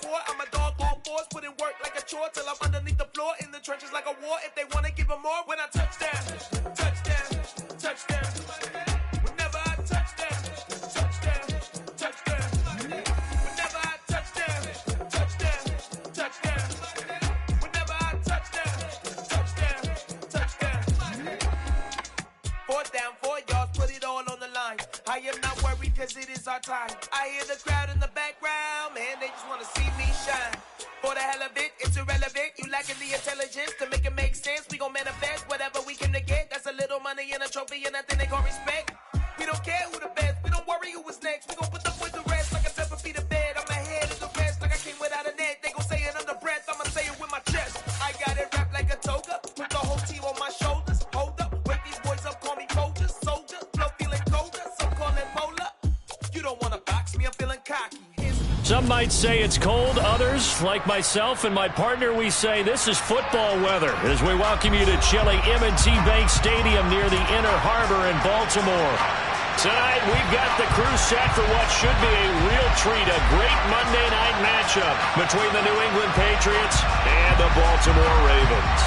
war. I'm a dog on force, put in work like a chore till I'm underneath the floor in the trenches like a war. If they want to give them more, when I touch down, touchdown, touchdown. Whenever I touch down, touchdown, touchdown. Whenever I touch down, touchdown, touchdown. Whenever I touch down, touchdown, touchdown. 4th down, 4 yards, put it all on the line. I am not worried cause it is our time. I hear the crowd in the background, man, they just wanna see me shine. For the hell of it, it's irrelevant. You lacking the intelligence to make it make sense. We gon' manifest whatever we can to get. That's a little money and a trophy and nothing they call respect. We don't care who the best, we don't worry who was next. We gon' put the boys to rest like a 7 feet of bed. I'm ahead of the rest like I came without a net. They gon' say it under breath, I'ma say it with my chest. I got it wrapped like a toga, put the whole team on my shoulders. Hold up, wake these boys up, call me soldier, soldier. Flow feeling colder, some call it polar. You don't wanna box me, I'm feeling cocky. Some might say it's cold. Others, like myself and my partner, we say this is football weather as we welcome you to chilly M&T Bank Stadium near the Inner Harbor in Baltimore. Tonight, we've got the crew set for what should be a real treat, a great Monday night matchup between the New England Patriots and the Baltimore Ravens.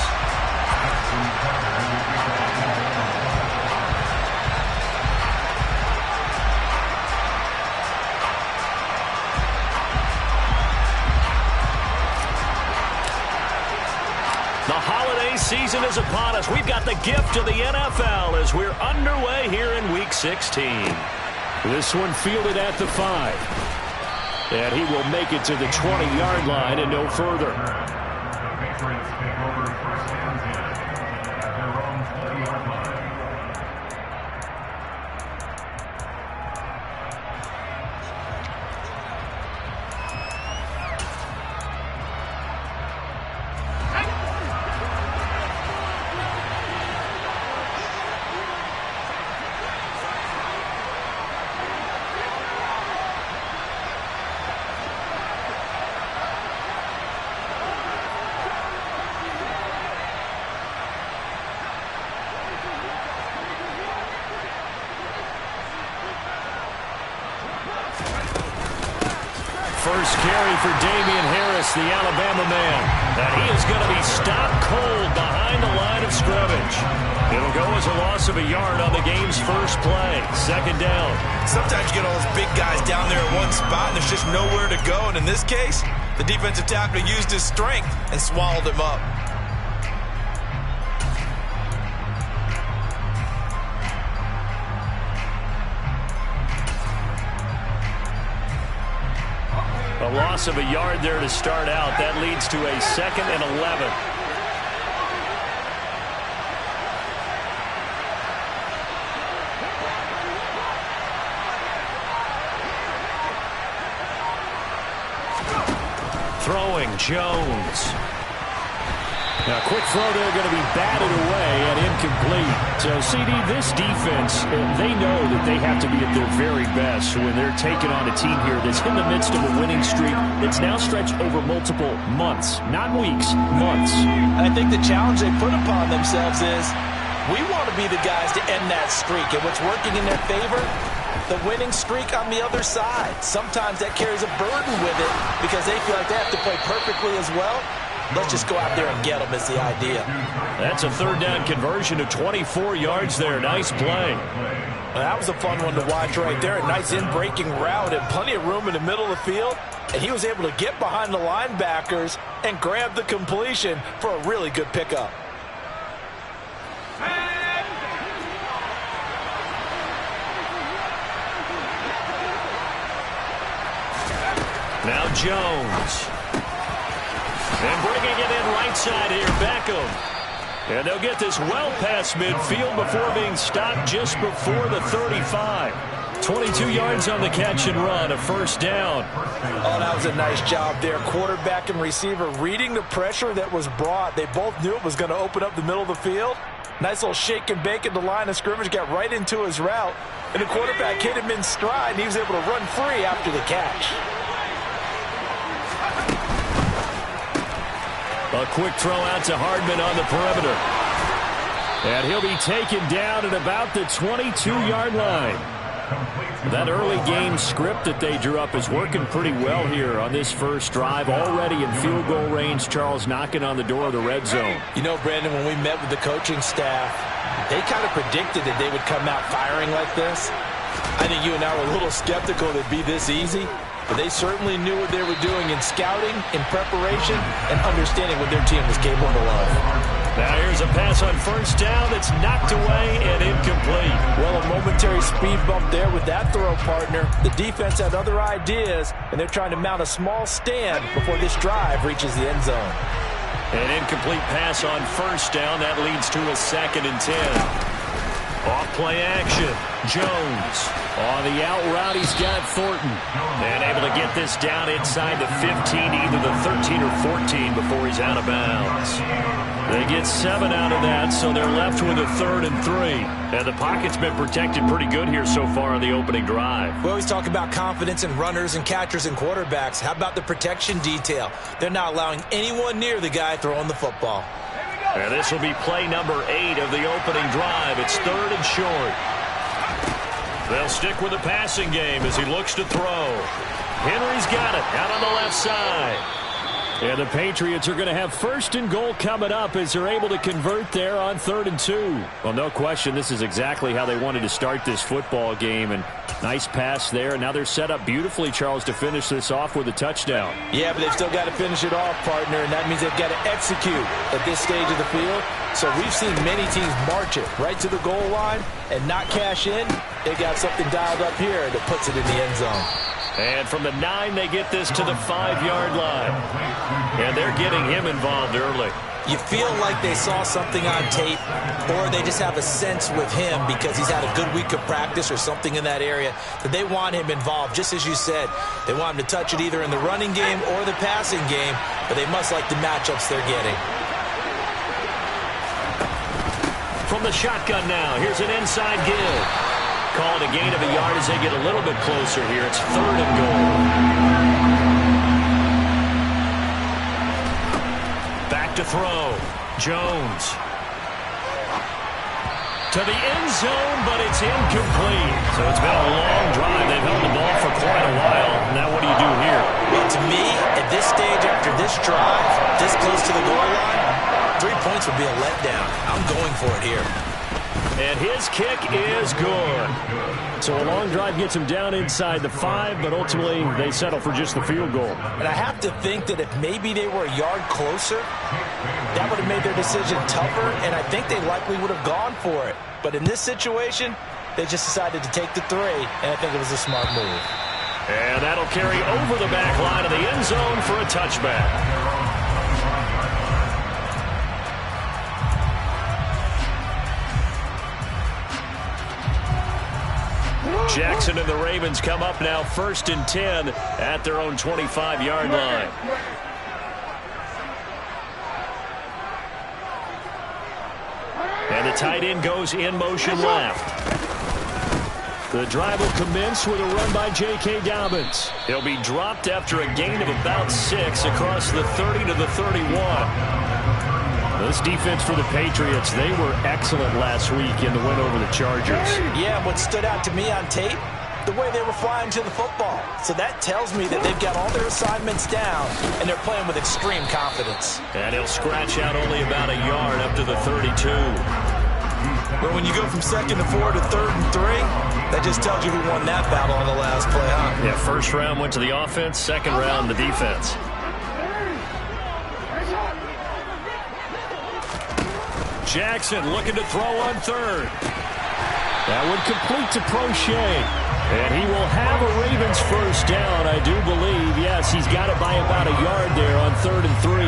The holiday season is upon us. We've got the gift of the NFL as we're underway here in Week 16. This one fielded at the 5. And he will make it to the 20-yard line and no further. The Patriots take over first and 10 at their own 20-yard line. First carry for Damian Harris, the Alabama man. And he is going to be stopped cold behind the line of scrimmage. It'll go as a loss of a yard on the game's first play. 2nd down. Sometimes you get all those big guys down there in one spot, and there's just nowhere to go. And in this case, the defensive tackle used his strength and swallowed him up. A loss of a yard there to start out. That leads to a 2nd and 11. Throwing Jones. Now, quick throw there, going to be batted away and incomplete. So, CD, this defense, they know that they have to be at their very best when they're taking on a team here that's in the midst of a winning streak that's now stretched over multiple months, not weeks, months. And I think the challenge they put upon themselves is we want to be the guys to end that streak. And what's working in their favor? The winning streak on the other side. Sometimes that carries a burden with it because they feel like they have to play perfectly as well. Let's just go out there and get them is the idea. That's a 3rd down conversion to 24 yards there. Nice play. That was a fun one to watch right there. A nice in-breaking route and plenty of room in the middle of the field. And he was able to get behind the linebackers and grab the completion for a really good pickup. Now Jones. And bringing it in right side here, Beckham. And they'll get this well past midfield before being stopped just before the 35. 22 yards on the catch and run, a 1st down. Oh, that was a nice job there. Quarterback and receiver reading the pressure that was brought. They both knew it was going to open up the middle of the field. Nice little shake and bake at the line of scrimmage, got right into his route. And the quarterback hit him in stride, and he was able to run free after the catch. A quick throw out to Hardman on the perimeter. And he'll be taken down at about the 22-yard line. That early game script that they drew up is working pretty well here on this first drive. Already in field goal range, Charles knocking on the door of the red zone. You know, Brandon, when we met with the coaching staff, they kind of predicted that they would come out firing like this. I think you and I were a little skeptical it'd be this easy, but they certainly knew what they were doing in scouting, in preparation, and understanding what their team was capable of. Now here's a pass on first down that's knocked away and incomplete. Well, a momentary speed bump there with that throw, partner. The defense had other ideas, and they're trying to mount a small stand before this drive reaches the end zone. An incomplete pass on first down. That leads to a 2nd and 10. Off play action. Jones on the out route. He's got Thornton. And able to get this down inside the 15, either the 13 or 14 before he's out of bounds. They get 7 out of that, so they're left with a 3rd and 3. And the pocket's been protected pretty good here so far on the opening drive. We always talk about confidence in runners and catchers and quarterbacks. How about the protection detail? They're not allowing anyone near the guy throwing the football. And this will be play number 8 of the opening drive. It's 3rd and short. They'll stick with the passing game as he looks to throw. Henry's got it out on the left side. And the Patriots are going to have 1st and goal coming up as they're able to convert there on 3rd and 2. Well, no question, this is exactly how they wanted to start this football game. And nice pass there. And now they're set up beautifully, Charles, to finish this off with a touchdown. Yeah, but they've still got to finish it off, partner, and that means they've got to execute at this stage of the field. So we've seen many teams march it right to the goal line and not cash in. They got something dialed up here that puts it in the end zone. And from the 9, they get this to the 5-yard line. And they're getting him involved early. You feel like they saw something on tape, or they just have a sense with him because he's had a good week of practice or something in that area that they want him involved. Just as you said, they want him to touch it either in the running game or the passing game, but they must like the matchups they're getting. From the shotgun now, here's an inside give. Call it a gain of a yard as they get a little bit closer here. It's 3rd and goal. Back to throw. Jones. To the end zone, but it's incomplete. So it's been a long drive. They've held the ball for quite a while. Now what do you do here? Well, to me, at this stage after this drive, this close to the goal line, 3 points would be a letdown. I'm going for it here. And his kick is good. So a long drive gets him down inside the 5, but ultimately they settle for just the field goal. And I have to think that if maybe they were a yard closer, that would have made their decision tougher, and I think they likely would have gone for it. But in this situation, they just decided to take the 3, and I think it was a smart move. And that'll carry over the back line of the end zone for a touchback. Jackson and the Ravens come up now 1st and 10 at their own 25-yard line. And the tight end goes in motion left. The drive will commence with a run by J.K. Dobbins. He'll be dropped after a gain of about 6 across the 30 to the 31. This defense for the Patriots, they were excellent last week in the win over the Chargers. Yeah, what stood out to me on tape, the way they were flying to the football. So that tells me that they've got all their assignments down, and they're playing with extreme confidence. And he'll scratch out only about a yard up to the 32. But when you go from 2nd to 4 to 3rd and 3, that just tells you who won that battle on the last play, huh? Yeah, first round went to the offense, second round the defense. Jackson looking to throw on 3rd. That would complete to Prochet. And he will have a Ravens first down, I do believe. Yes, he's got it by about a yard there on 3rd and 3.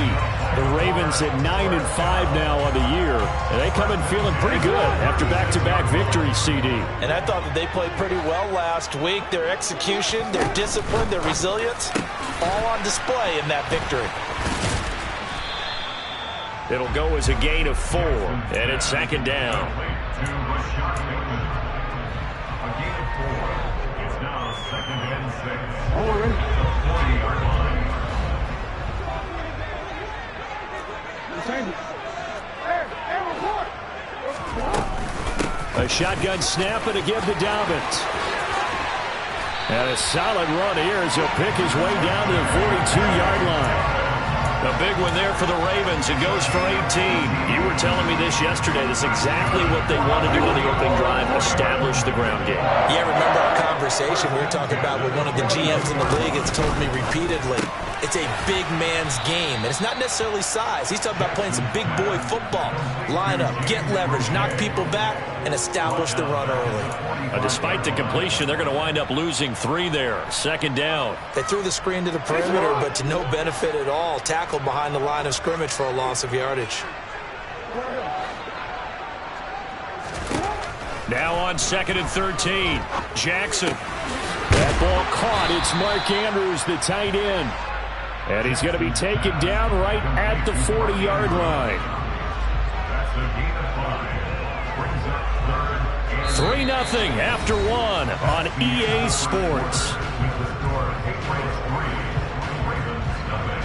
The Ravens at 9-5 now on the year. And they come in feeling pretty good after back-to-back victories, CD. And I thought that they played pretty well last week. Their execution, their discipline, their resilience, all on display in that victory. It'll go as a gain of 4, and it's 2nd down. It's now 2nd and 6. Over the 40-yard line. A shotgun snap and a give to Dobbins. And a solid run here as he'll pick his way down to the 42-yard line. A big one there for the Ravens. It goes for 18. You were telling me this yesterday. That's exactly what they want to do on the opening drive, establish the ground game. Yeah, remember our conversation we were talking about with one of the GMs in the league has told me repeatedly, it's a big man's game. And it's not necessarily size. He's talking about playing some big boy football. Line up, get leverage, knock people back, and establish the run early. Despite the completion, they're going to wind up losing 3 there. Second down. They threw the screen to the perimeter, but to no benefit at all. Tackled behind the line of scrimmage for a loss of yardage. Now on 2nd and 13. Jackson. That ball caught. It's Mark Andrews, the tight end. And he's going to be taken down right at the 40-yard line. That's the gain of 5. Brings up 3rd and 3-0 after 1 on EA Sports. with the score Patriots 3, Ravens nothing.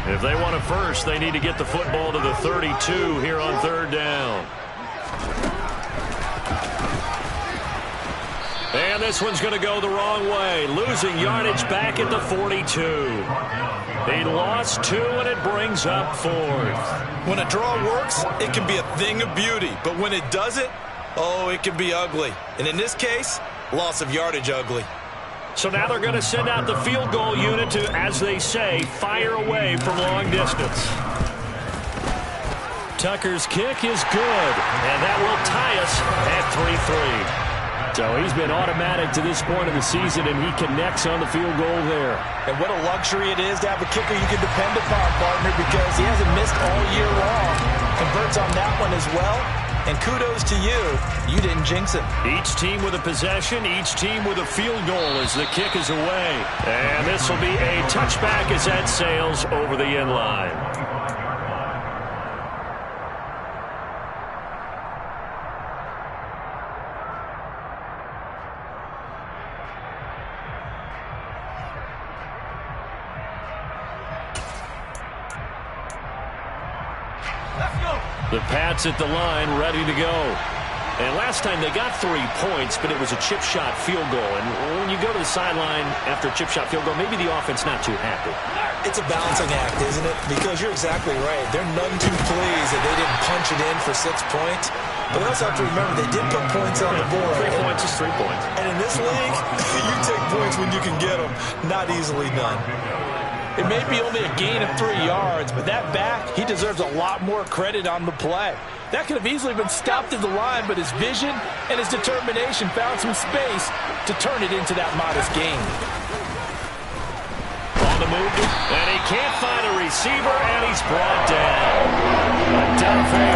If they want a first, they need to get the football to the 32 here on 3rd down. And this one's going to go the wrong way. Losing yardage back at the 42. He lost 2, and it brings up 4th. When a draw works, it can be a thing of beauty. But when it doesn't, oh, it can be ugly. And in this case, loss of yardage ugly. So now they're going to send out the field goal unit to, as they say, fire away from long distance. Tucker's kick is good, and that will tie us at 3-3. So he's been automatic to this point of the season, and he connects on the field goal there. And what a luxury it is to have a kicker you can depend upon, partner, because he hasn't missed all year long. Converts on that one as well. And kudos to you. You didn't jinx it. Each team with a possession, each team with a field goal as the kick is away. And this will be a touchback as that sails over the end line. The Pats at the line, ready to go. And last time they got 3 points, but it was a chip shot field goal. And when you go to the sideline after a chip shot field goal, maybe the offense not too happy. It's a balancing act, isn't it? Because you're exactly right. They're none too pleased that they didn't punch it in for 6 points. But they also have to remember they did put points on the board. 3 points is 3 points. And in this league, you take points when you can get them. Not easily done. It may be only a gain of 3 yards, but that back, he deserves a lot more credit on the play. That could have easily been stopped at the line, but his vision and his determination found some space to turn it into that modest gain. On the move, and he can't find a receiver, and he's brought down. Adelphi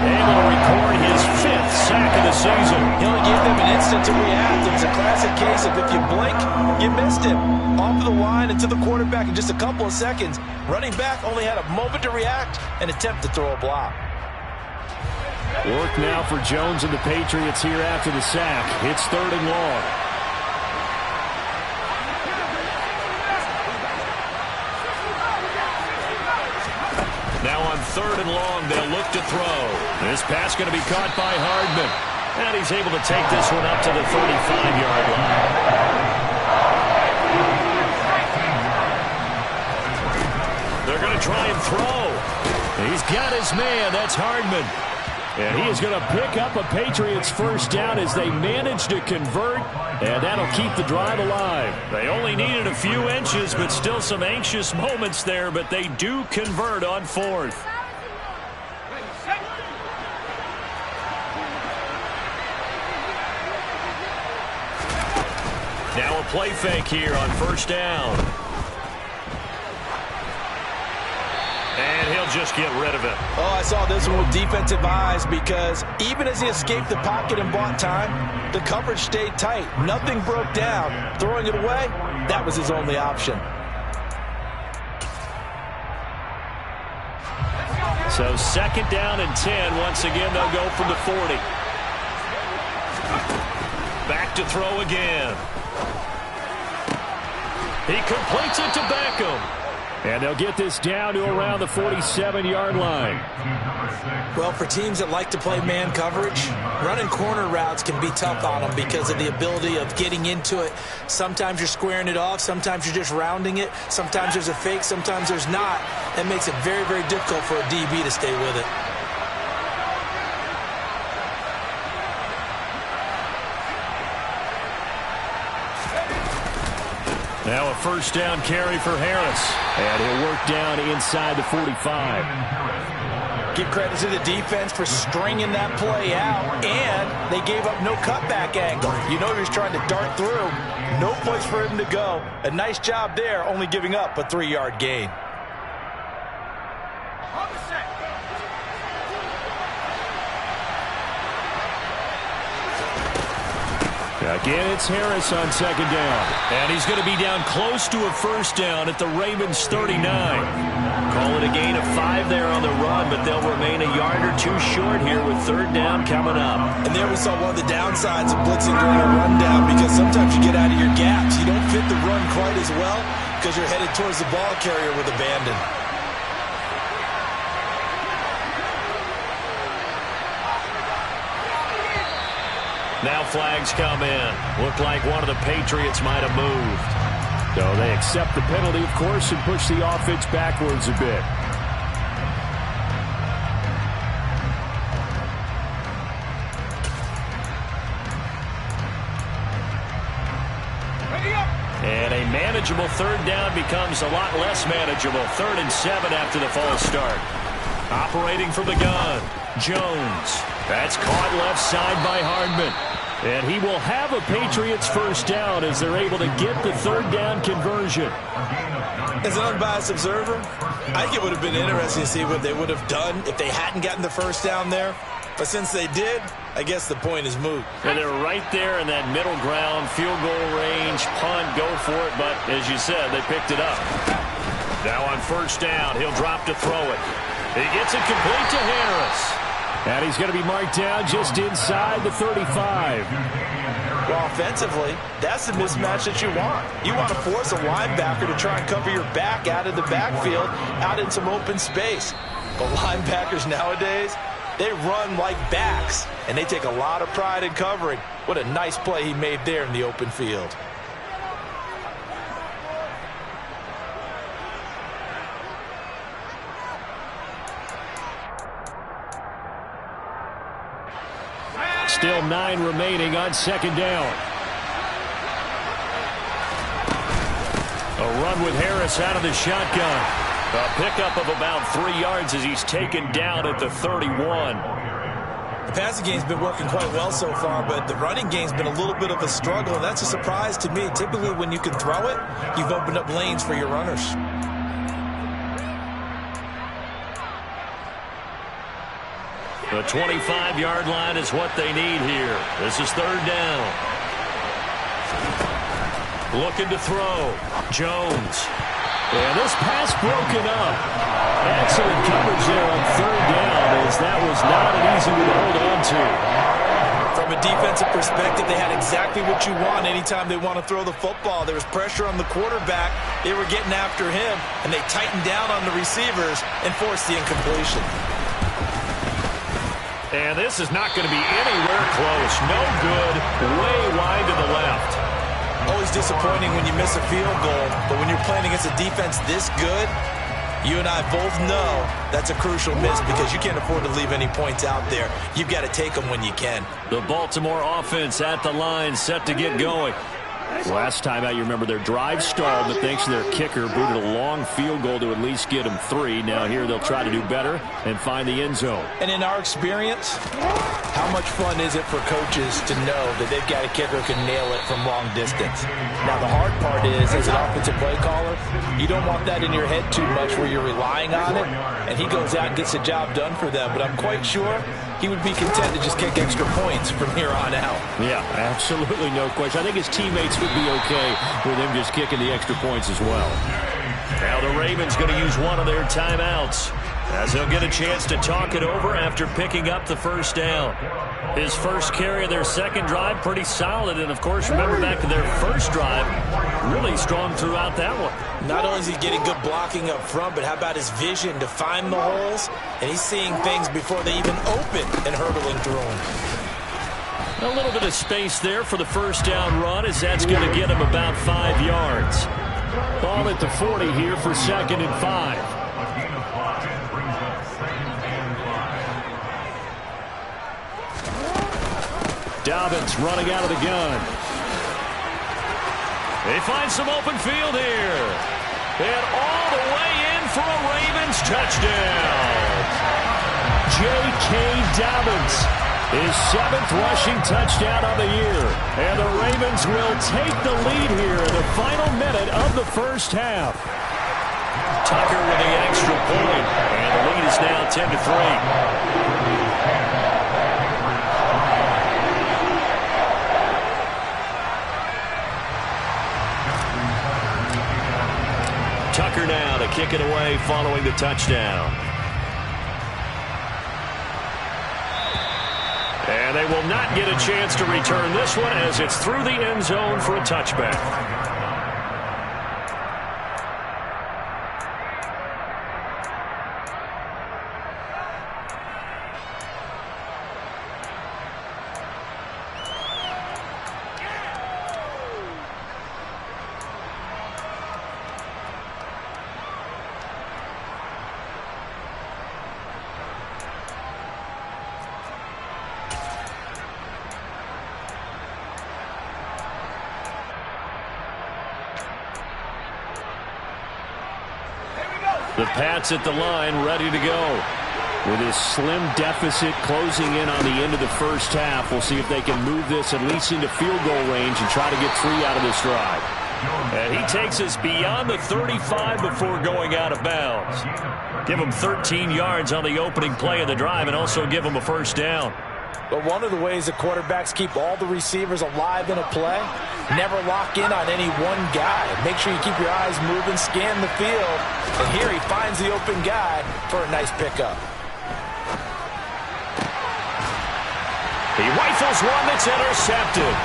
able to record his 5th sack of the season. He only gave them an instant to react. It was a classic case of if you blink, you missed him. Off of the line and to the quarterback in just a couple of seconds. Running back only had a moment to react and attempt to throw a block. Work now for Jones and the Patriots here after the sack. It's 3rd and long. Now on 3rd and long, they'll look to throw. This pass going to be caught by Hardman. And he's able to take this one up to the 35-yard line. They're going to try and throw. He's got his man. That's Hardman. And he is going to pick up a Patriots first down as they manage to convert, and that'll keep the drive alive. They only needed a few inches, but still some anxious moments there, but they do convert on 4th. Now a play fake here on 1st down. And he'll just get rid of it. Oh, I saw this one with defensive eyes because even as he escaped the pocket and bought time, the coverage stayed tight. Nothing broke down. Throwing it away, that was his only option. So 2nd down and 10. Once again, they'll go from the 40. Back to throw again. He completes it to Beckham. And they'll get this down to around the 47-yard line. Well, for teams that like to play man coverage, running corner routes can be tough on them because of the ability of getting into it. Sometimes you're squaring it off. Sometimes you're just rounding it. Sometimes there's a fake. Sometimes there's not. That makes it very, very difficult for a DB to stay with it. Now a first down carry for Harris. And he'll work down inside the 45. Give credit to the defense for stringing that play out, and they gave up no cutback angle. You know he was trying to dart through. No place for him to go. A nice job there, only giving up a 3-yard gain. Again, it's Harris on second down. And he's going to be down close to a first down at the Ravens' 39. Call it a gain of 5 there on the run, but they'll remain a yard or two short here with third down coming up. And there we saw one of the downsides of blitzing during a rundown, because sometimes you get out of your gaps. You don't fit the run quite as well because you're headed towards the ball carrier with abandon. Now flags come in. Looked like one of the Patriots might have moved. So they accept the penalty, of course, and push the offense backwards a bit. And a manageable third down becomes a lot less manageable. 3rd and 7 after the false start. Operating from the gun, Jones. That's caught left side by Hardman. And he will have a Patriots first down as they're able to get the third down conversion. As an unbiased observer, I think it would have been interesting to see what they would have done if they hadn't gotten the first down there. But since they did, I guess the point is moot. And they're right there in that middle ground, field goal range, punt, go for it. But as you said, they picked it up. Now on first down, he'll drop to throw it. He gets it complete to Harris. And he's going to be marked down just inside the 35. Well, offensively, that's the mismatch that you want. You want to force a linebacker to try and cover your back out of the backfield, out in some open space. But linebackers nowadays, they run like backs, and they take a lot of pride in covering. What a nice play he made there in the open field. Still 9 remaining on second down. A run with Harris out of the shotgun. A pickup of about 3 yards as he's taken down at the 31. The passing game's been working quite well so far, but the running game's been a little bit of a struggle, and that's a surprise to me. Typically, when you can throw it, you've opened up lanes for your runners. The 25-yard line is what they need here. This is third down. Looking to throw. Jones. And this pass broken up. Excellent coverage there on third down, as that was not an easy one to hold on to. From a defensive perspective, they had exactly what you want anytime they want to throw the football. There was pressure on the quarterback. They were getting after him, and they tightened down on the receivers and forced the incompletion. And this is not going to be anywhere close. No good. Way wide to the left. Always disappointing when you miss a field goal, but when you're playing against a defense this good, you and I both know that's a crucial miss because you can't afford to leave any points out there. You've got to take them when you can. The Baltimore offense at the line, set to get going. Last time out, you remember their drive stalled, but thanks to their kicker, booted a long field goal to at least get them 3. Now here they'll try to do better and find the end zone. And in our experience, how much fun is it for coaches to know that they've got a kicker who can nail it from long distance? Now the hard part is, as an offensive play caller, you don't want that in your head too much where you're relying on it, and he goes out and gets the job done for them. But I'm quite sure he would be content to just kick extra points from here on out. Yeah, absolutely no question. I think his teammates would be okay with him just kicking the extra points as well. Now the Ravens going to use one of their timeouts. as he'll get a chance to talk it over after picking up the first down. His first carry of their second drive, pretty solid. And, of course, remember back to their first drive, really strong throughout that one. Not only is he getting good blocking up front, but how about his vision to find the holes? And he's seeing things before they even open and hurtling through them. A little bit of space there for the first down run, as that's going to get him about 5 yards. Ball at the 40 here for 2nd and 5. Dobbins running out of the gun. They find some open field here. And all the way in for a Ravens touchdown. J.K. Dobbins, his 7th rushing touchdown of the year. And the Ravens will take the lead here in the final minute of the first half. Tucker with the extra point. And the lead is now 10-3. Tucker now to kick it away following the touchdown. And they will not get a chance to return this one as it's through the end zone for a touchback. The Pats at the line, ready to go. With his slim deficit closing in on the end of the first half, we'll see if they can move this at least into field goal range and try to get 3 out of this drive. And he takes us beyond the 35 before going out of bounds. Give him 13 yards on the opening play of the drive and also give him a first down. But one of the ways that quarterbacks keep all the receivers alive in a play, never lock in on any one guy. Make sure you keep your eyes moving, scan the field. And here he finds the open guy for a nice pickup. He rifles one that's intercepted.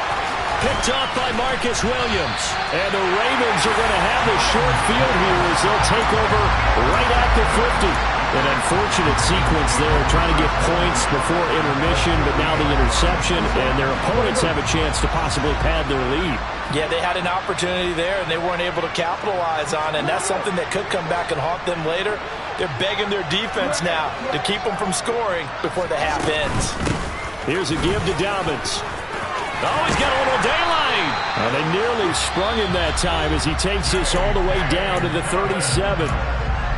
Picked off by Marcus Williams. And the Ravens are going to have the short field here as they'll take over right at the 50. An unfortunate sequence there, trying to get points before intermission, but now the interception, and their opponents have a chance to possibly pad their lead. Yeah, they had an opportunity there, and they weren't able to capitalize on it, and that's something that could come back and haunt them later. They're begging their defense now to keep them from scoring before the half ends. Here's a give to Dobbins. Oh, he's got a little daylight. They nearly sprung him that time as he takes this all the way down to the 37.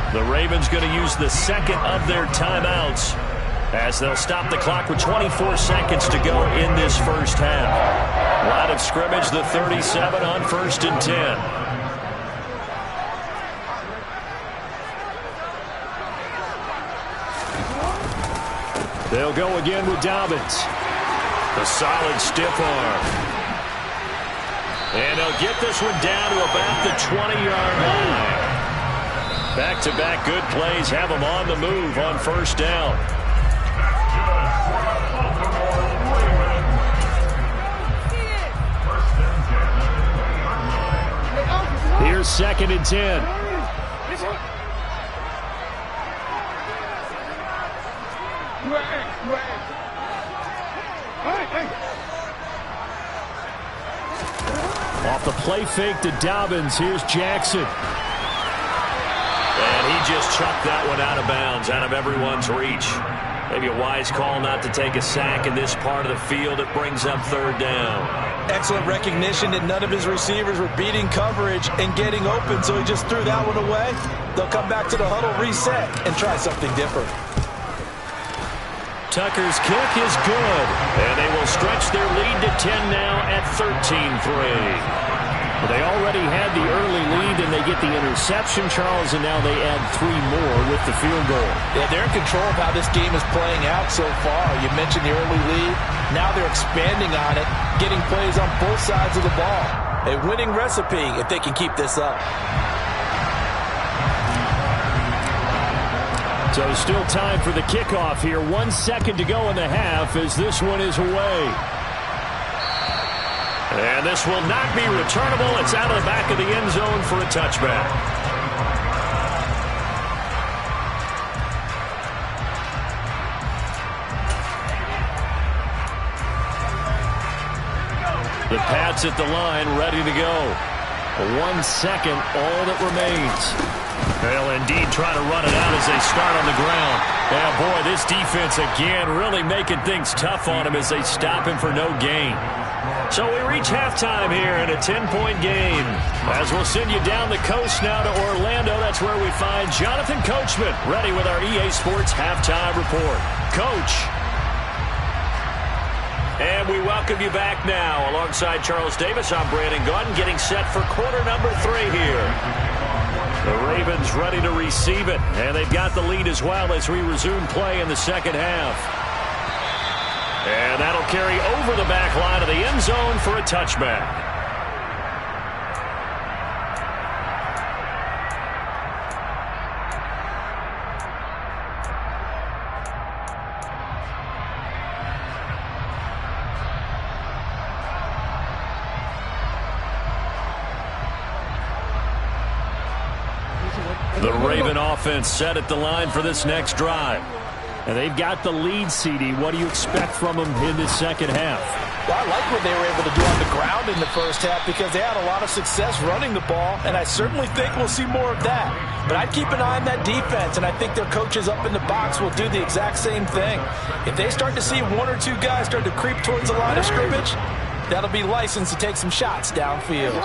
The Ravens going to use the second of their timeouts as they'll stop the clock with 24 seconds to go in this first half. Line of scrimmage, the 37 on 1st and 10. They'll go again with Dobbins. The solid stiff arm. And they'll get this one down to about the 20-yard line. Back-to-back good plays have them on the move on first down. Here's 2nd and 10. Off the play fake to Dobbins. Here's Jackson. And he just chucked that one out of bounds, out of everyone's reach. Maybe a wise call not to take a sack in this part of the field. It brings up 3rd down. Excellent recognition that none of his receivers were beating coverage and getting open, so he just threw that one away. They'll come back to the huddle, reset, and try something different. Tucker's kick is good, and they will stretch their lead to 10 now at 13-3. Well, they already had the early lead, and they get the interception, Charles, and now they add 3 more with the field goal. Yeah, they're in control of how this game is playing out so far. You mentioned the early lead. Now they're expanding on it, getting plays on both sides of the ball. A winning recipe if they can keep this up. To So still time for the kickoff here. 1 second to go in the half as this one is away. And this will not be returnable. It's out of the back of the end zone for a touchback. The Pats at the line, ready to go. 1 second, all that remains. They'll indeed try to run it out as they start on the ground. Yeah, boy, this defense again really making things tough on him as they stop him for no gain. So we reach halftime here in a 10-point game. As we'll send you down the coast now to Orlando, that's where we find Jonathan Coachman ready with our EA Sports halftime report. Coach. And we welcome you back now. Alongside Charles Davis, I'm Brandon Gaudin, getting set for quarter number 3 here. The Ravens ready to receive it, and they've got the lead as well as we resume play in the second half. And that'll carry over the back line of the end zone for a touchback. The Raven offense set at the line for this next drive. And they've got the lead, CD. What do you expect from them in this second half? Well, I like what they were able to do on the ground in the first half because they had a lot of success running the ball, and I certainly think we'll see more of that. But I'd keep an eye on that defense, and I think their coaches up in the box will do the exact same thing. If they start to see 1 or 2 guys start to creep towards the line of scrimmage, that'll be licensed to take some shots downfield.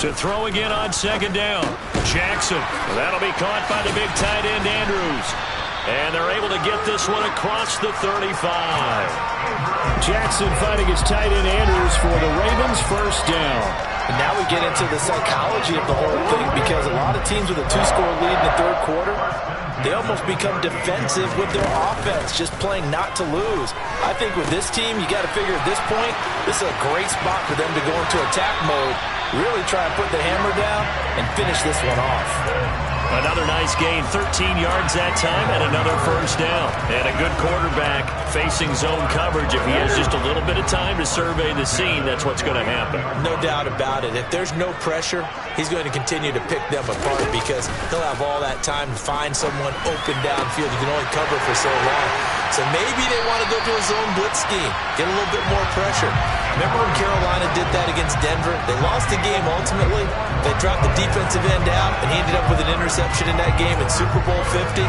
To throw again on second down. Jackson. That'll be caught by the big tight end, Andrews. And they're able to get this one across the 35. Jackson fighting his tight end, Andrews, for the Ravens' first down. And now we get into the psychology of the whole thing because a lot of teams with a 2-score lead in the third quarter, they almost become defensive with their offense, just playing not to lose. I think with this team, you got to figure at this point, this is a great spot for them to go into attack mode, really try and put the hammer down and finish this one off. Another nice gain, 13 yards that time, and another first down. And a good quarterback facing zone coverage. If he has just a little bit of time to survey the scene, that's what's going to happen. No doubt about it. If there's no pressure, he's going to continue to pick them apart because he'll have all that time to find someone open downfield. You can only cover for so long. So maybe they want to go to a zone blitz scheme, get a little bit more pressure. Remember when Carolina did that against Denver? They lost the game ultimately. They dropped the defensive end out, and he ended up with an interception in that game in Super Bowl 50.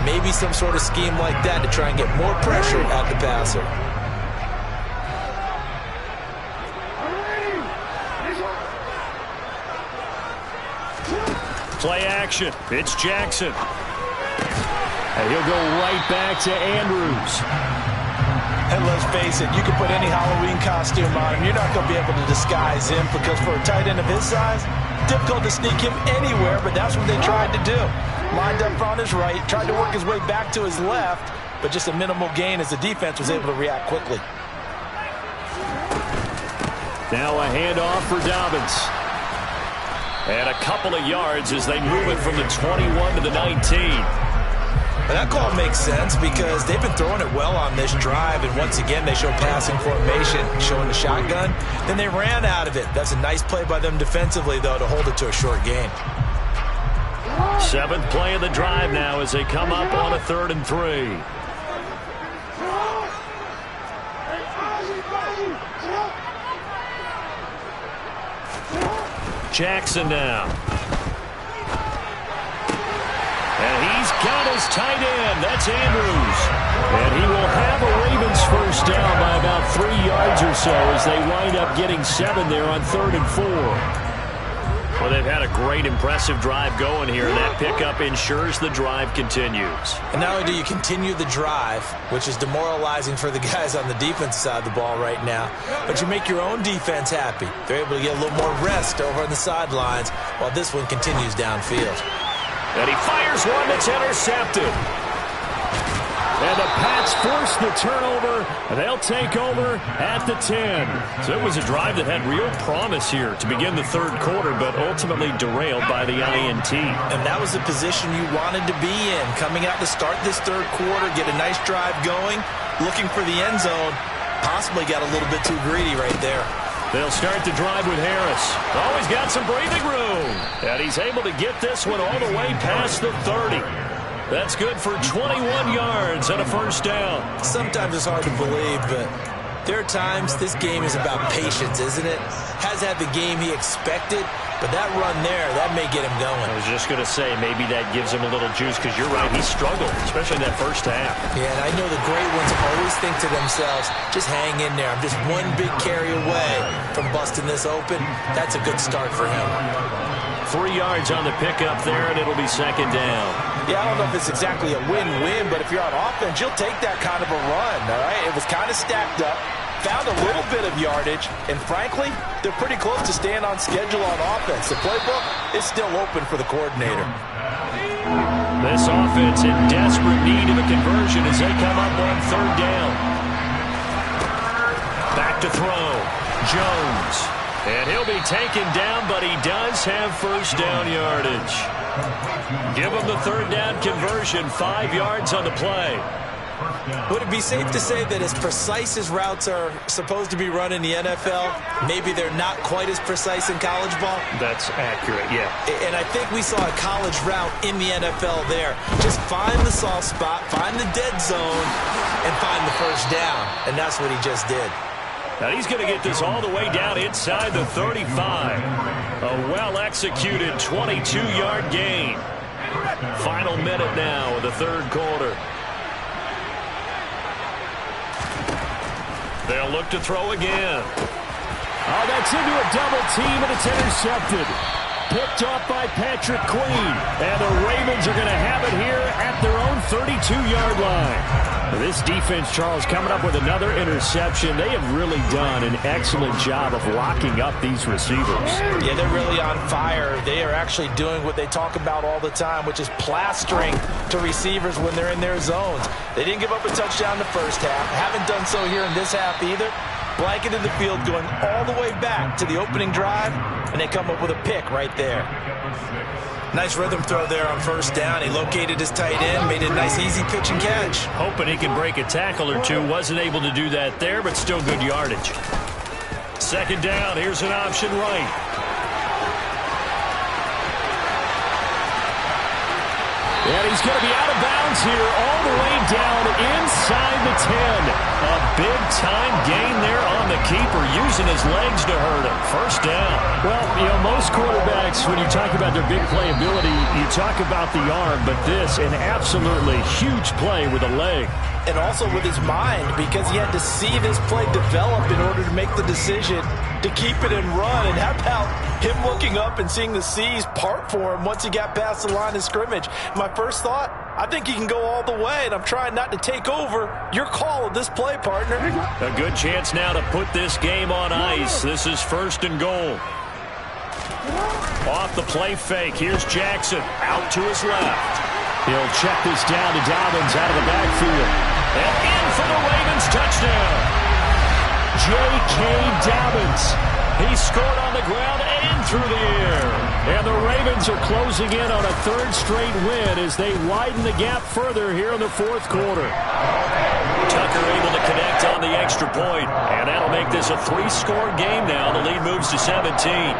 Maybe some sort of scheme like that to try and get more pressure at the passer. Play action. It's Jackson. And he'll go right back to Andrews. And let's face it, you can put any Halloween costume on him. You're not going to be able to disguise him because for a tight end of his size, difficult to sneak him anywhere, but that's what they tried to do. Lined up on his right, tried to work his way back to his left, but just a minimal gain as the defense was able to react quickly. Now a handoff for Dobbins. And a couple of yards as they move it from the 21 to the 19. And that call makes sense because they've been throwing it well on this drive, and once again they show passing formation, showing the shotgun. Then they ran out of it. That's a nice play by them defensively, though, to hold it to a short gain. 7th play of the drive now as they come up on a 3rd and 3. Jackson now. And he's got his tight end. That's Andrews. And he will have a Ravens first down by about 3 yards or so as they wind up getting 7 there on 3rd and 4. Well, they've had a great, impressive drive going here. That pickup ensures the drive continues. And not only do you continue the drive, which is demoralizing for the guys on the defensive side of the ball right now, but you make your own defense happy. They're able to get a little more rest over on the sidelines while this one continues downfield. And he fires one that's intercepted. And the Pats force the turnover, and they'll take over at the 10. So it was a drive that had real promise here to begin the third quarter, but ultimately derailed by the INT. And that was the position you wanted to be in. Coming out to start this third quarter, get a nice drive going, looking for the end zone. Possibly got a little bit too greedy right there. They'll start the drive with Harris. Oh, he's got some breathing room. And he's able to get this one all the way past the 30. That's good for 21 yards and a first down. Sometimes it's hard to believe, but there are times this game is about patience, isn't it? Has had the game he expected, but that run there, that may get him going. I was just going to say, maybe that gives him a little juice, because you're right, he struggled, especially in that first half. Yeah, and I know the great ones always think to themselves, just hang in there. I'm just one big carry away from busting this open. That's a good start for him. 3 yards on the pickup there, and it'll be second down. Yeah, I don't know if it's exactly a win-win, but if you're on offense, you'll take that kind of a run, all right? It was kind of stacked up. Found a little bit of yardage, and frankly, they're pretty close to staying on schedule on offense. The playbook is still open for the coordinator. This offense in desperate need of a conversion as they come up on third down. Back to throw. Jones. And he'll be taken down, but he does have first down yardage. Give him the third down conversion, 5 yards on the play. Would it be safe to say that as precise as routes are supposed to be run in the NFL, maybe they're not quite as precise in college ball? That's accurate, yeah. And I think we saw a college route in the NFL there. Just find the soft spot, find the dead zone, and find the first down. And that's what he just did. Now he's going to get this all the way down inside the 35. A well-executed 22-yard gain. Final minute now of the third quarter. They'll look to throw again. Oh, that's into a double team, and it's intercepted. Picked off by Patrick Queen. And the Ravens are going to have it here at their own 32-yard line. This defense, Charles, coming up with another interception. They have really done an excellent job of locking up these receivers. Yeah, they're really on fire. They are actually doing what they talk about all the time, which is plastering to receivers when they're in their zones. They didn't give up a touchdown the first half. Haven't done so here in this half either. Blanketed the field going all the way back to the opening drive, and they come up with a pick right there. Nice rhythm throw there on first down. He located his tight end, made a nice easy pitch and catch. Hoping he can break a tackle or two. Wasn't able to do that there, but still good yardage. Second down, here's an option right. And he's going to be out of bounds here all the way down inside the 10. A big-time gain there on the keeper, using his legs to hurt him. First down. Well, you know, most quarterbacks, when you talk about their big playability, you talk about the arm, but this, an absolutely huge play with a leg. And also with his mind, because he had to see this play develop in order to make the decision to keep it and run. And how about him looking up and seeing the seas part for him once he got past the line of scrimmage? My first thought, I think he can go all the way, and I'm trying not to take over your call of this play, partner. A good chance now to put this game on ice. This is first and goal. Off the play fake, here's Jackson out to his left. He'll check this down to Dobbins out of the backfield. And in for the Ravens touchdown. J.K. Dobbins. He scored on the ground and through the air. And the Ravens are closing in on a third straight win as they widen the gap further here in the fourth quarter. Tucker able to connect on the extra point. And that'll make this a 3-score game now. The lead moves to 17.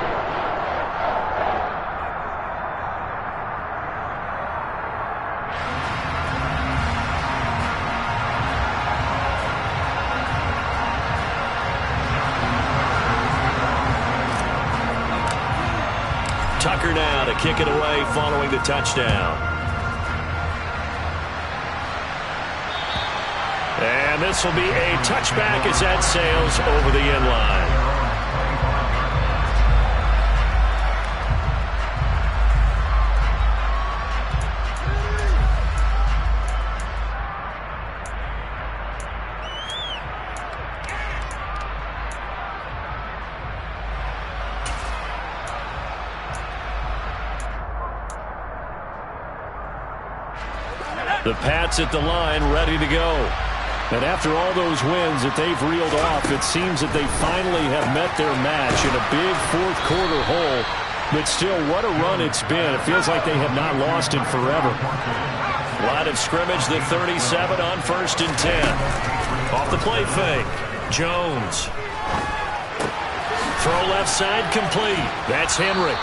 Tucker now to kick it away following the touchdown. And this will be a touchback as that sails over the end line. The Pats at the line, ready to go. And after all those wins that they've reeled off, it seems that they finally have met their match in a big fourth quarter hole. But still, what a run it's been. It feels like they have not lost in forever. Line of scrimmage, the 37 on 1st and 10. Off the play fake. Jones. Throw left side complete. That's Henry.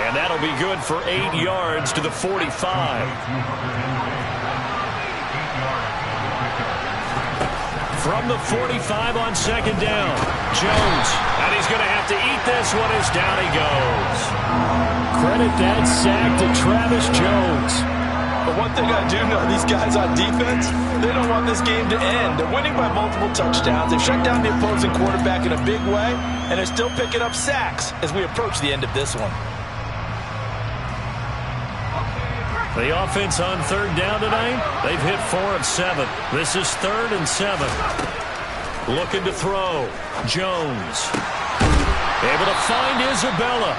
And that'll be good for 8 yards to the 45. From the 45 on 2nd down. Jones. And he's going to have to eat this one as down he goes. Credit that sack to Travis Jones. But one thing I do know, these guys on defense, they don't want this game to end. They're winning by multiple touchdowns. They've shut down the opposing quarterback in a big way, and they're still picking up sacks as we approach the end of this one. The offense on 3rd down tonight, they've hit 4 of 7. This is 3rd and 7. Looking to throw. Jones. Able to find Isabella.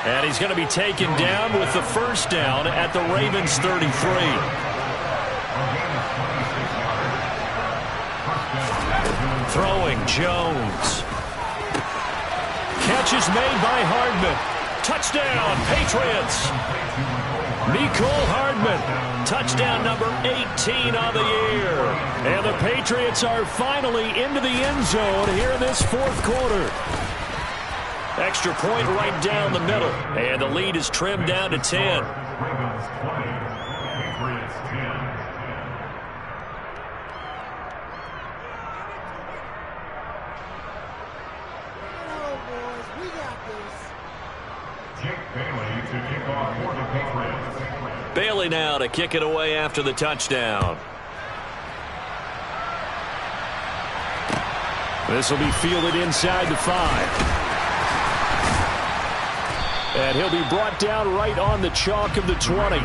And he's going to be taken down with the 1st down at the Ravens 33. Throwing Jones. Catch is made by Hardman. Touchdown, Patriots. Mecole Hardman, touchdown number 18 on the year. And the Patriots are finally into the end zone here in this fourth quarter. Extra point right down the middle. And the lead is trimmed down to 10. Ravens 20, Patriots 10. Jake Bailey to kick off for the Patriots. Bailey now to kick it away after the touchdown. This will be fielded inside the 5. And he'll be brought down right on the chalk of the 20.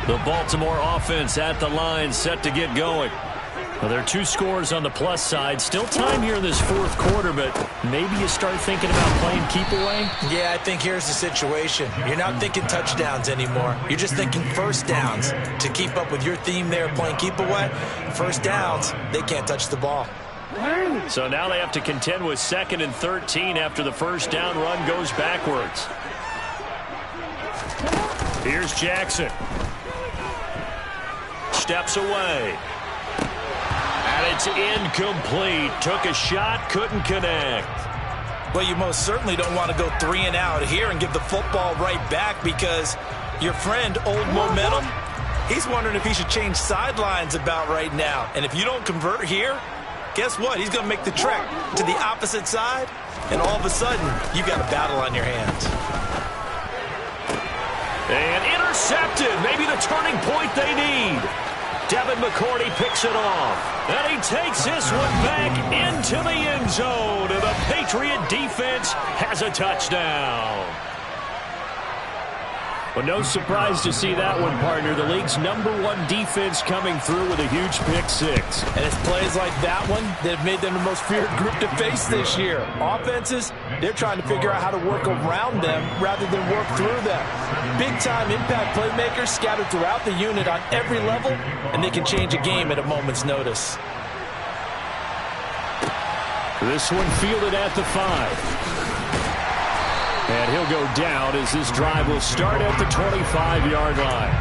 The Baltimore offense at the line, set to get going. Well, there are 2 scores on the plus side. Still time here in this fourth quarter, but maybe you start thinking about playing keep away? Yeah, I think here's the situation. You're not thinking touchdowns anymore. You're just thinking first downs. To keep up with your theme there, playing keep away, first downs, they can't touch the ball. So now they have to contend with 2nd and 13 after the first down run goes backwards. Here's Jackson. Steps away. And it's incomplete. Took a shot, couldn't connect. Well, you most certainly don't want to go 3 and out here and give the football right back, because your friend, Old Momentum, he's wondering if he should change sidelines about right now. And if you don't convert here, guess what? He's going to make the trek to the opposite side, and all of a sudden, you've got a battle on your hands. And intercepted. Maybe the turning point they need. Devin McCourty picks it off. And he takes this one back into the end zone. And the Patriot defense has a touchdown. Well, no surprise to see that one, partner. The league's #1 defense coming through with a huge pick 6. And it's plays like that one that have made them the most feared group to face this year. Offenses, they're trying to figure out how to work around them rather than work through them. Big-time impact playmakers scattered throughout the unit on every level, and they can change a game at a moment's notice. This one fielded at the 5. And he'll go down as this drive will start at the 25-yard line.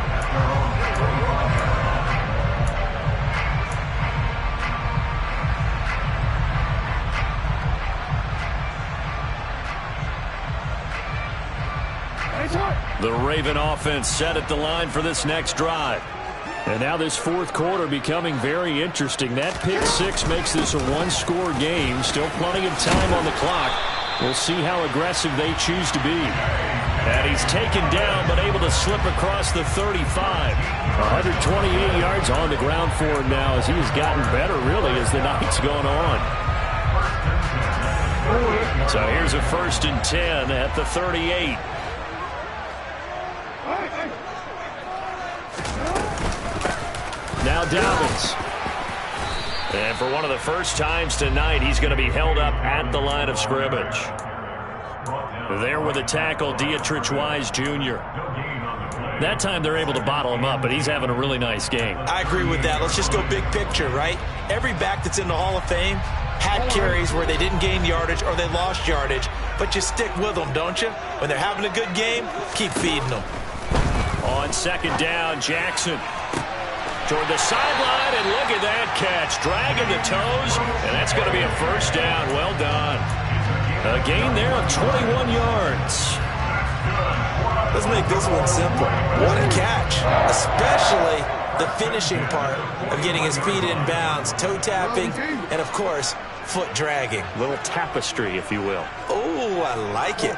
The Raven offense set at the line for this next drive. And now this fourth quarter becoming very interesting. That pick 6 makes this a 1-score game. Still plenty of time on the clock. We'll see how aggressive they choose to be. And he's taken down, but able to slip across the 35. 128 yards on the ground for him now, as he has gotten better, really, as the night's gone on. So here's a 1st and 10 at the 38. Now Dobbins. And for one of the first times tonight, he's going to be held up at the line of scrimmage. There with a tackle, Dietrich Wise Jr. That time they're able to bottle him up, but he's having a really nice game. I agree with that. Let's just go big picture, right? Every back that's in the Hall of Fame had carries where they didn't gain yardage or they lost yardage, but you stick with them, don't you? When they're having a good game, keep feeding them. On second down, Jackson toward the sideline, and look at that catch. Dragging the toes, and that's going to be a first down. Well done. A gain there of 21 yards. Let's make this one simple. What a catch, especially the finishing part of getting his feet in bounds, toe tapping, and, of course, foot dragging. Little tapestry, if you will. Oh, I like it.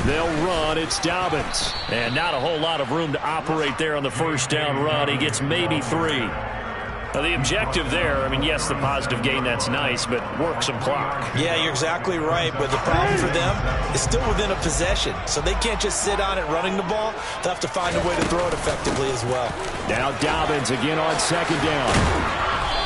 They'll run. It's Dobbins. And not a whole lot of room to operate there on the first down run. He gets maybe 3. Now, the objective there, I mean, yes, the positive gain, that's nice, but work some clock. Yeah, you're exactly right, but the problem for them is still within a possession, so they can't just sit on it running the ball. They'll have to find a way to throw it effectively as well. Now Dobbins again on second down.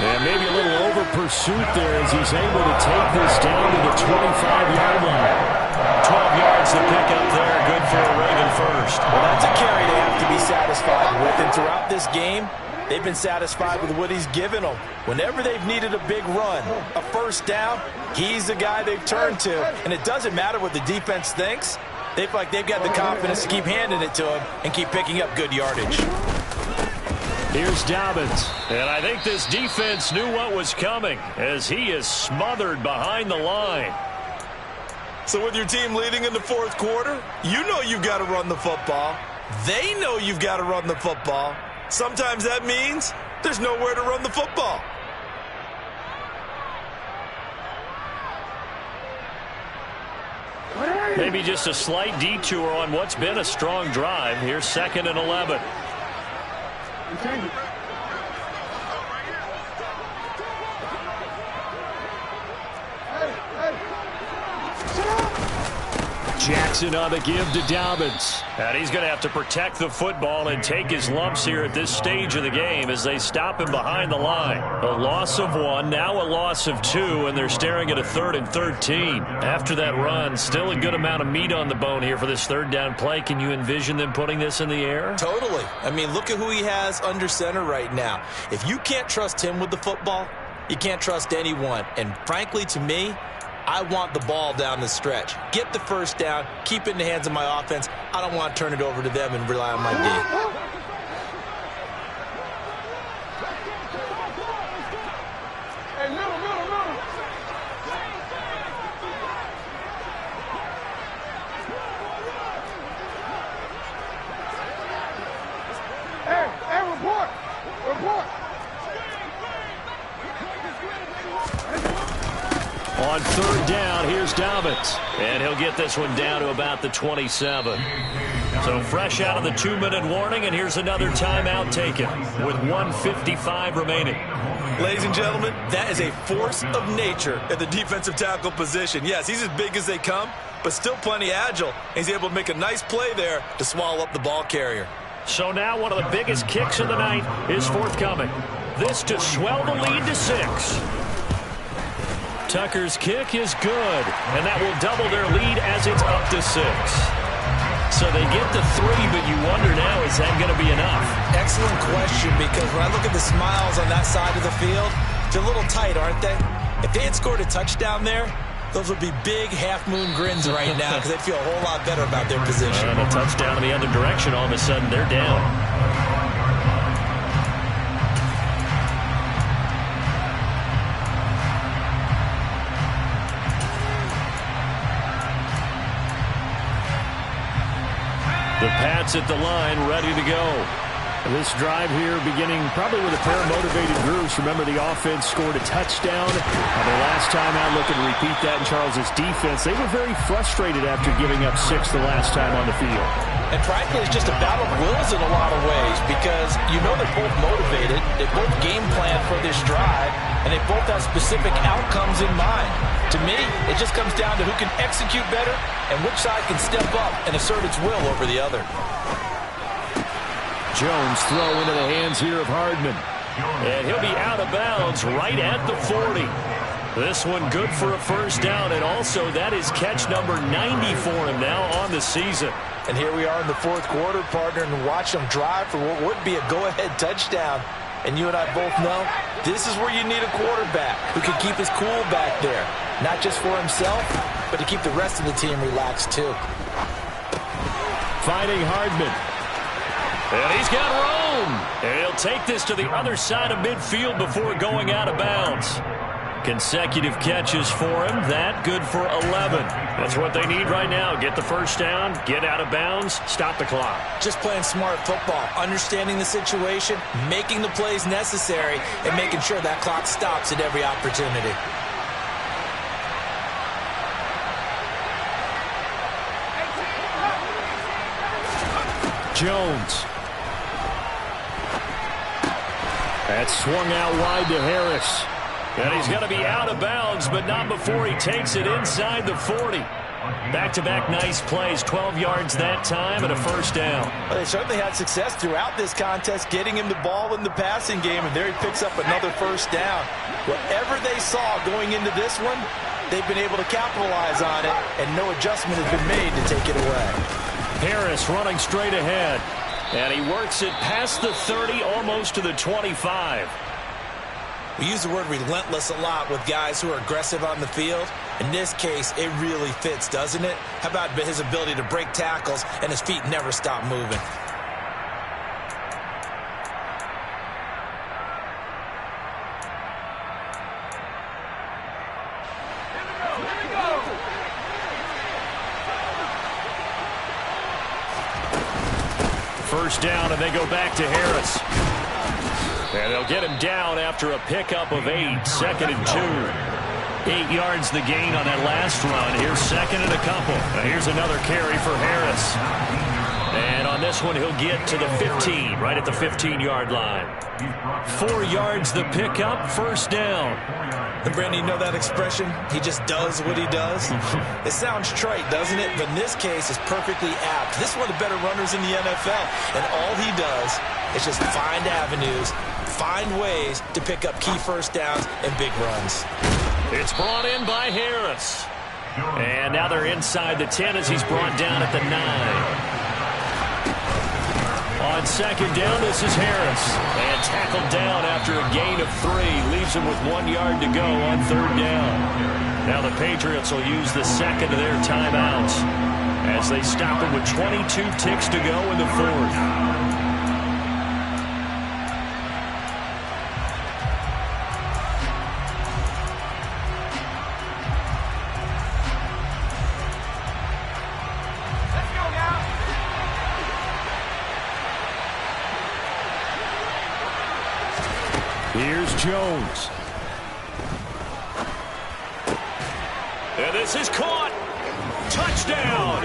And maybe a little over pursuit there as he's able to take this down to the 25-yard line. 12 yards to pick up there. Good for a Raven first. Well, that's a carry they have to be satisfied with. And throughout this game, they've been satisfied with what he's given them. Whenever they've needed a big run, a first down, he's the guy they've turned to. And it doesn't matter what the defense thinks. They feel like they've got the confidence to keep handing it to him and keep picking up good yardage. Here's Dobbins. And I think this defense knew what was coming as he is smothered behind the line. So with your team leading in the fourth quarter, you know you've got to run the football. They know you've got to run the football. Sometimes that means there's nowhere to run the football. Maybe just a slight detour on what's been a strong drive. Here's 2nd and 11. Jackson on the give to Dobbins. And he's going to have to protect the football and take his lumps here at this stage of the game as they stop him behind the line. A loss of 1, now a loss of 2, and they're staring at a 3rd and 13. After that run, still a good amount of meat on the bone here for this 3rd down play. Can you envision them putting this in the air? Totally. I mean, look at who he has under center right now. If you can't trust him with the football, you can't trust anyone. And frankly, to me, I want the ball down the stretch. Get the first down, keep it in the hands of my offense. I don't want to turn it over to them and rely on my D. On 3rd down, here's Dobbins. And he'll get this one down to about the 27. So fresh out of the 2-minute warning, and here's another timeout taken with 1:55 remaining. Ladies and gentlemen, that is a force of nature at the defensive tackle position. Yes, he's as big as they come, but still plenty agile. He's able to make a nice play there to swallow up the ball carrier. So now one of the biggest kicks of the night is forthcoming. This to swell the lead to 6. Tucker's kick is good, and that will double their lead as it's up to 6. So they get the 3, but you wonder now, is that going to be enough? Excellent question, because when I look at the smiles on that side of the field, they're a little tight, aren't they? If they had scored a touchdown there, those would be big half-moon grins right now because they'd feel a whole lot better about their position. And a touchdown in the other direction, all of a sudden they're down. The Pats at the line, ready to go. This drive here beginning probably with a pair of motivated groups. Remember, the offense scored a touchdown. The last time out, looking to repeat that in Charles's defense. They were very frustrated after giving up 6 the last time on the field. And frankly, it's just a battle of wills in a lot of ways because you know they're both motivated. They both game plan for this drive, and they both have specific outcomes in mind. To me, it just comes down to who can execute better and which side can step up and assert its will over the other. Jones throw into the hands here of Hardman. And he'll be out of bounds right at the 40. This one good for a first down, and also that is catch number 90 for him now on the season. And here we are in the fourth quarter, partner, and watch him drive for what would be a go-ahead touchdown. And you and I both know this is where you need a quarterback who can keep his cool back there. Not just for himself, but to keep the rest of the team relaxed too. Fighting Hardman. And he's got room. And he'll take this to the other side of midfield before going out of bounds. Consecutive catches for him. That good for 11. That's what they need right now. Get the first down, get out of bounds, stop the clock. Just playing smart football, understanding the situation, making the plays necessary, and making sure that clock stops at every opportunity. Jones. That's swung out wide to Harris. And he's going to be out of bounds, but not before he takes it inside the 40. Back-to-back nice plays, 12 yards that time and a first down. Well, they certainly had success throughout this contest, getting him the ball in the passing game, and there he picks up another first down. Whatever they saw going into this one, they've been able to capitalize on it, and no adjustment has been made to take it away. Harris running straight ahead, and he works it past the 30, almost to the 25. We use the word relentless a lot with guys who are aggressive on the field. In this case, it really fits, doesn't it? How about his ability to break tackles and his feet never stop moving? First down, and they go back to Harris. And they'll get him down after a pickup of 8, 2nd and 2. 8 yards the gain on that last run. Here's 2nd and a couple. Now here's another carry for Harris. And on this one, he'll get to the 15, right at the 15-yard line. 4 yards the pickup, first down. And Brandon, you know that expression? He just does what he does? It sounds trite, doesn't it? But in this case, it's perfectly apt. This is one of the better runners in the NFL. And all he does is just find avenues, find ways to pick up key first downs and big runs. It's brought in by Harris. And now they're inside the 10 as he's brought down at the 9. On second down, this is Harris. And tackled down after a gain of 3. Leaves him with 1 yard to go on third down. Now the Patriots will use the second of their timeouts as they stop him with 22 ticks to go in the fourth. Here's Jones. And this is caught. Touchdown.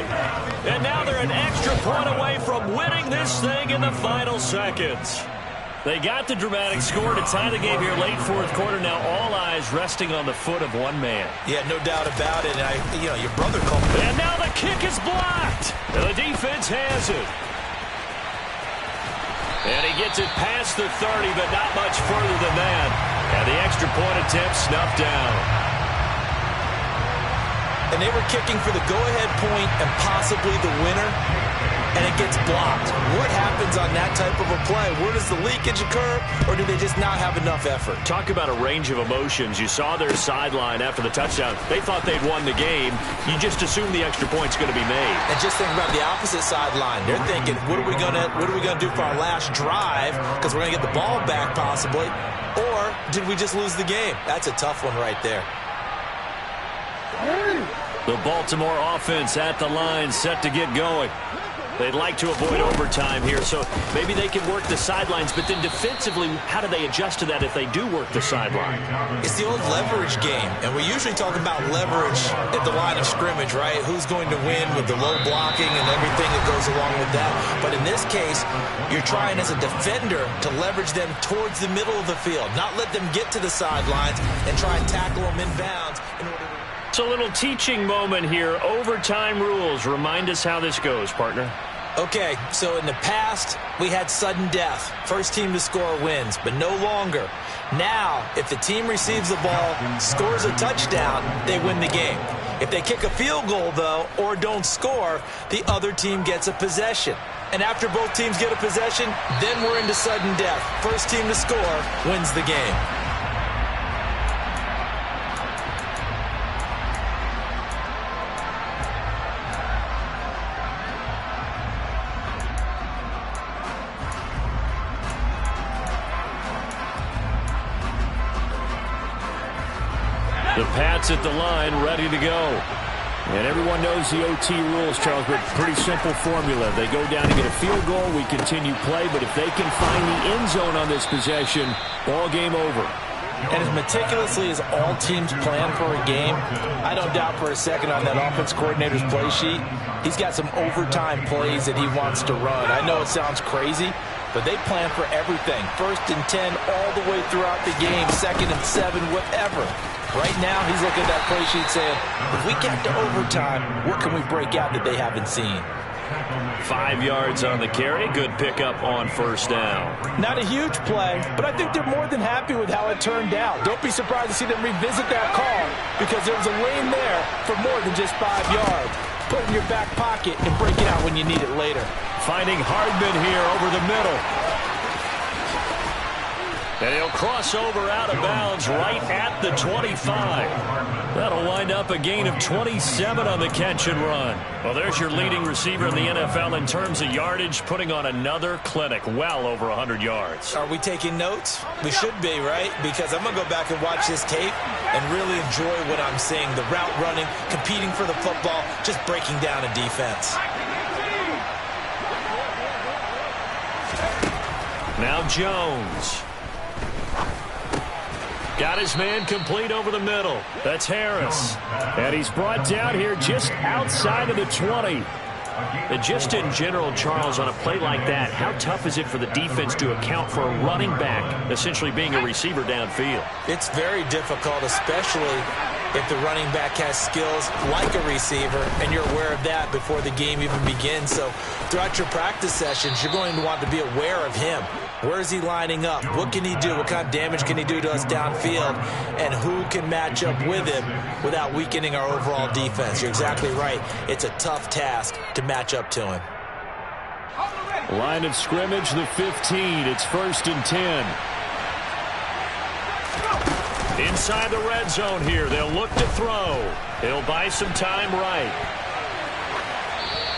And now they're an extra point away from winning this thing in the final seconds. They got the dramatic score to tie the game here late fourth quarter. Now all eyes resting on the foot of one man. Yeah, no doubt about it. Your brother called me. And now the kick is blocked. And the defense has it. And he gets it past the 30, but not much further than that. And the extra point attempt snuffed down. And they were kicking for the go-ahead point and possibly the winner, and it gets blocked. What happens on that type of a play? Where does the leakage occur, or do they just not have enough effort? Talk about a range of emotions. You saw their sideline after the touchdown. They thought they'd won the game. You just assume the extra point's going to be made. And just think about the opposite sideline. They're thinking, what are we going to do for our last drive? Because we're going to get the ball back possibly. Or did we just lose the game? That's a tough one right there. The Baltimore offense at the line, set to get going. They'd like to avoid overtime here, so maybe they can work the sidelines, but then defensively, how do they adjust to that if they do work the sideline? It's the old leverage game, and we usually talk about leverage at the line of scrimmage, right? Who's going to win with the low blocking and everything that goes along with that. But in this case, you're trying as a defender to leverage them towards the middle of the field, not let them get to the sidelines and try and tackle them inbounds in order to... It's a little teaching moment here. Overtime rules. Remind us how this goes, partner. Okay, so in the past, we had sudden death. First team to score wins, but no longer. Now, if the team receives the ball, scores a touchdown, they win the game. If they kick a field goal, though, or don't score, the other team gets a possession. And after both teams get a possession, then we're into sudden death. First team to score wins the game. The Pats at the line, ready to go. And everyone knows the OT rules, Charles, but pretty simple formula. They go down to get a field goal, we continue play, but if they can find the end zone on this possession, ball game over. And as meticulously as all teams plan for a game, I don't doubt for a second on that offense coordinator's play sheet, he's got some overtime plays that he wants to run. I know it sounds crazy, but they plan for everything. 1st and 10 all the way throughout the game, 2nd and 7, whatever. Right now, he's looking at that play sheet saying, if we get to overtime, what can we break out that they haven't seen? 5 yards on the carry. Good pickup on first down. Not a huge play, but I think they're more than happy with how it turned out. Don't be surprised to see them revisit that call because there was a lane there for more than just 5 yards. Put it in your back pocket and break it out when you need it later. Finding Hardman here over the middle. And he'll cross over out of bounds right at the 25. That'll wind up a gain of 27 on the catch and run. Well, there's your leading receiver in the NFL in terms of yardage, putting on another clinic, well over 100 yards. Are we taking notes? We should be, right? Because I'm going to go back and watch this tape and really enjoy what I'm seeing. The route running, competing for the football, just breaking down a defense. Now Jones. Got his man complete over the middle. That's Harris. And he's brought down here just outside of the 20. And just in general, Charles, on a play like that, how tough is it for the defense to account for a running back essentially being a receiver downfield? It's very difficult, especially if the running back has skills like a receiver, and you're aware of that before the game even begins. So throughout your practice sessions, you're going to want to be aware of him. Where is he lining up? What can he do? What kind of damage can he do to us downfield? And who can match up with him without weakening our overall defense? You're exactly right. It's a tough task to match up to him. Line of scrimmage, the 15. It's 1st and 10. Inside the red zone here. They'll look to throw. He'll buy some time right.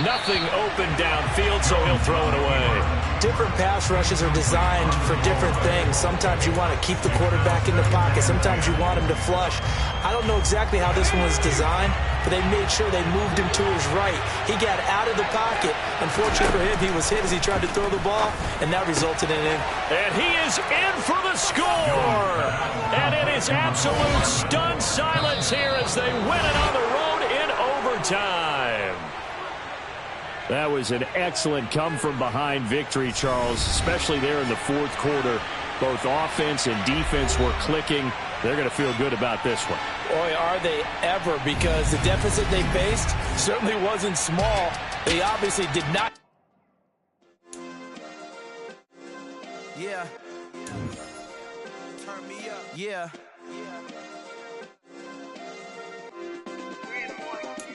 Nothing open downfield, so he'll throw it away. Different pass rushes are designed for different things. Sometimes you want to keep the quarterback in the pocket. Sometimes you want him to flush. I don't know exactly how this one was designed, but they made sure they moved him to his right. He got out of the pocket. Unfortunately for him, he was hit as he tried to throw the ball, and that resulted in him. And he is in for the score. And it is absolute stunned silence here as they win it on the road in overtime. That was an excellent come-from-behind victory, Charles, especially there in the 4th quarter. Both offense and defense were clicking. They're going to feel good about this one. Boy, are they ever, because the deficit they faced certainly wasn't small. They obviously did not. Yeah. Turn me up. Yeah.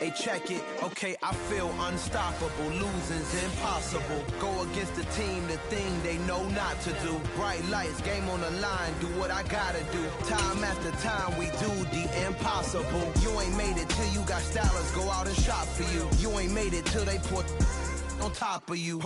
Hey, check it. Okay, I feel unstoppable. Losing's impossible. Go against the team, the thing they know not to do. Bright lights, game on the line. Do what I gotta do. Time after time, we do the impossible. You ain't made it till you got stylers go out and shop for you. You ain't made it till they put on top of you.